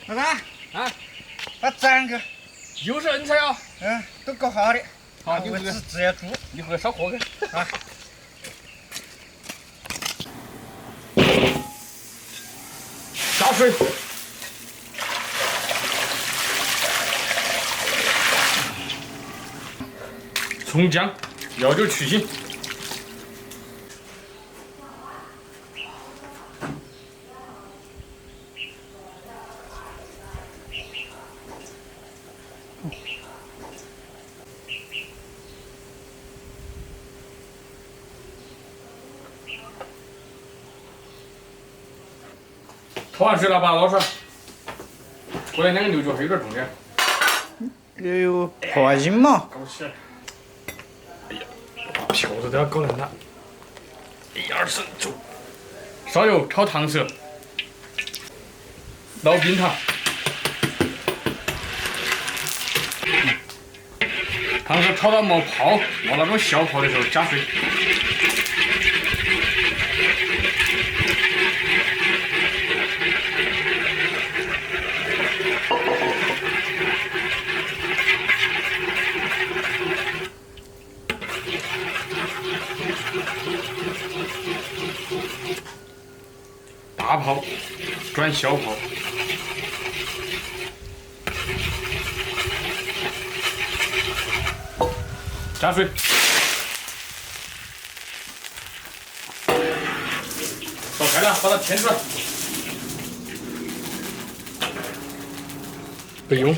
老大啊，把粘个，又是恩菜啊！都搞好的。好，你我回去，直接煮你回去烧火去。啊。加水，葱姜，料酒去腥。拖完水了，把它捞出来。过来2个牛角还有点重点。有破音嘛？搞起来。哎呀，票子都要搞烂了。1、2、3，走。烧油炒糖色，捞冰糖。糖色炒到冒泡，冒那种小泡的时候加水。大泡转小泡，加水，烧开了，把它添出来，不用，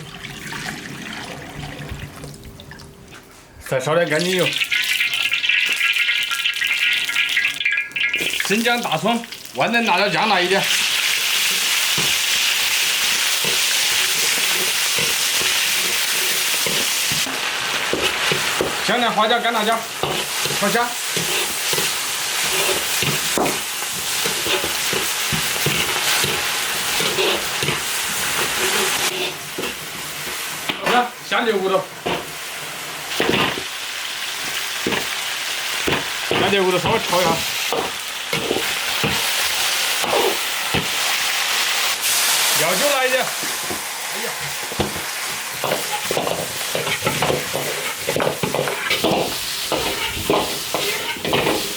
再烧点干净油，生姜、大葱。万能辣椒酱来一点，香料、花椒、干辣椒，炒香。来，下牛骨头，把牛骨头稍微炒一下。料酒来一点，哎呀，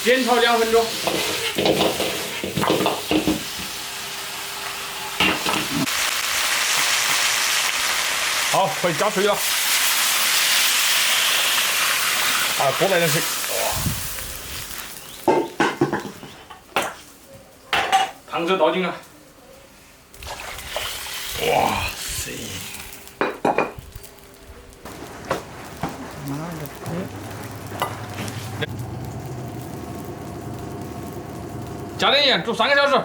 煸炒2分钟。好，可以加水了。啊，多来点水。汤汁倒进来。哇塞！加点盐，煮3个小时。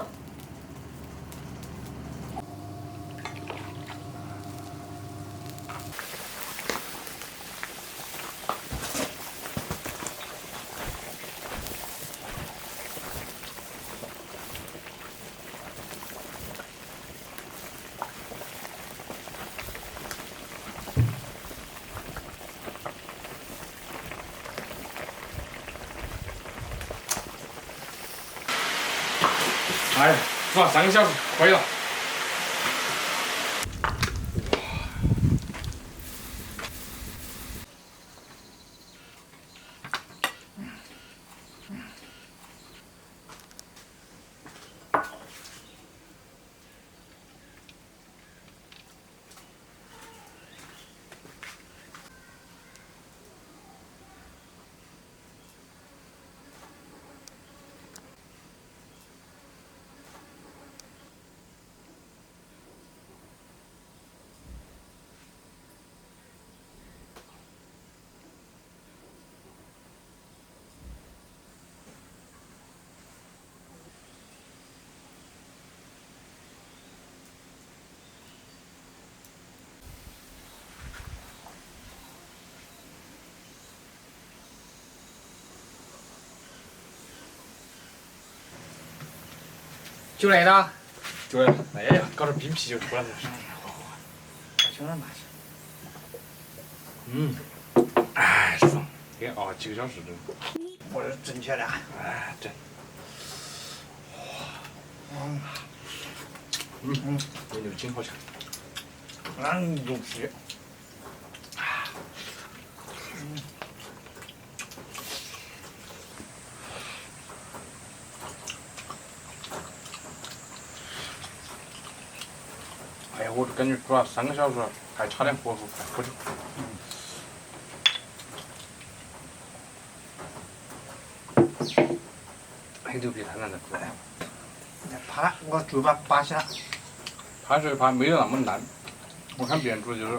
哎，煮了3个小时，可以了。就来了。对了，哎呀，搞点冰啤酒出来了。兄弟嘛。哎，爽！给熬几个小时都。我这正确的。哎，整。牛筋好香。俺牛皮。哎呀，我感觉煮了3个小时，还差点火候，快喝酒。很牛逼，太难得煮了。怕我煮把扒下。怕是怕没有那么烂。我看别人煮就是，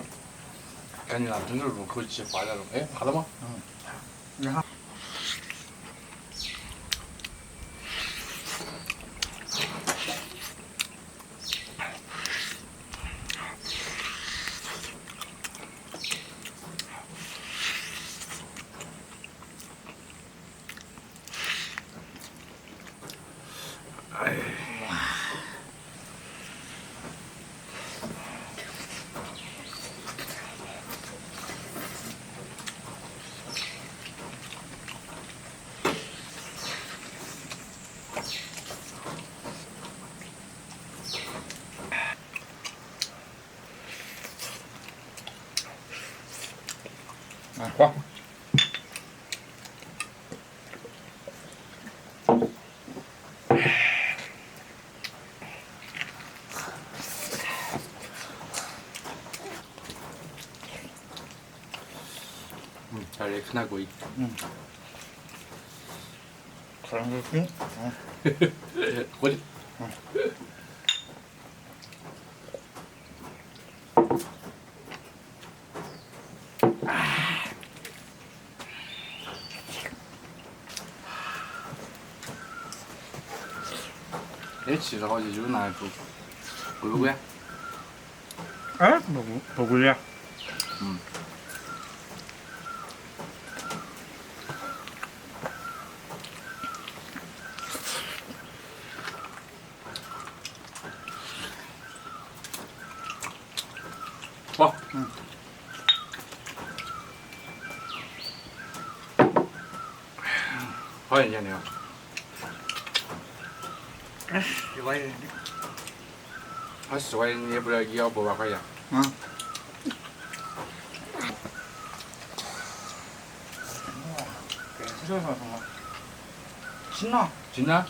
感觉那真是入口即化那种。哎，怕了吗？然后。哎，来喝。还是看他过瘾。可能是冰。喝的。这其实好像就是拿来煮，贵不贵？哎，不贵呀。好。好钱钱的啊！ 10块钱的。他10块钱也不了，也要800块钱。这是什么？筋啊！筋啊！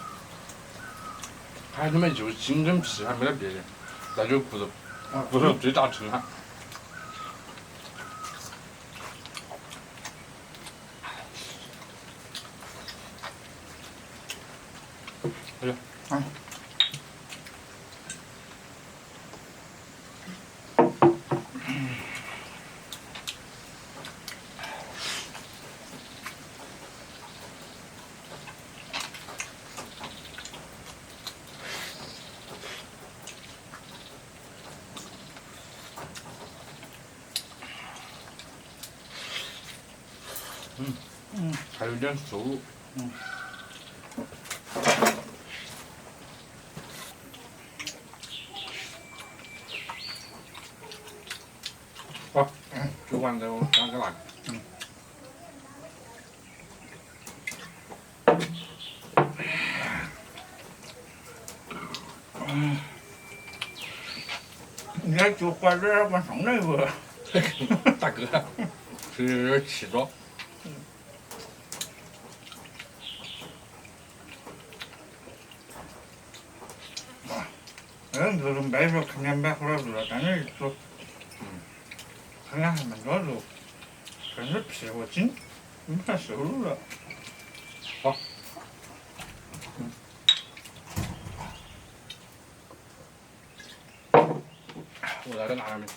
还他妈就是筋跟皮，还没得别的，那就是骨头，骨头最大称啊！哎呀，还有点瘦。好，煮完之后装个辣。你这就坏这儿往上来不？大哥，是有点气着。就是卖说看见买好多肉了，但是说，看见还蛮多肉，但是皮和筋，没法收入了。好。我在这拿两枚。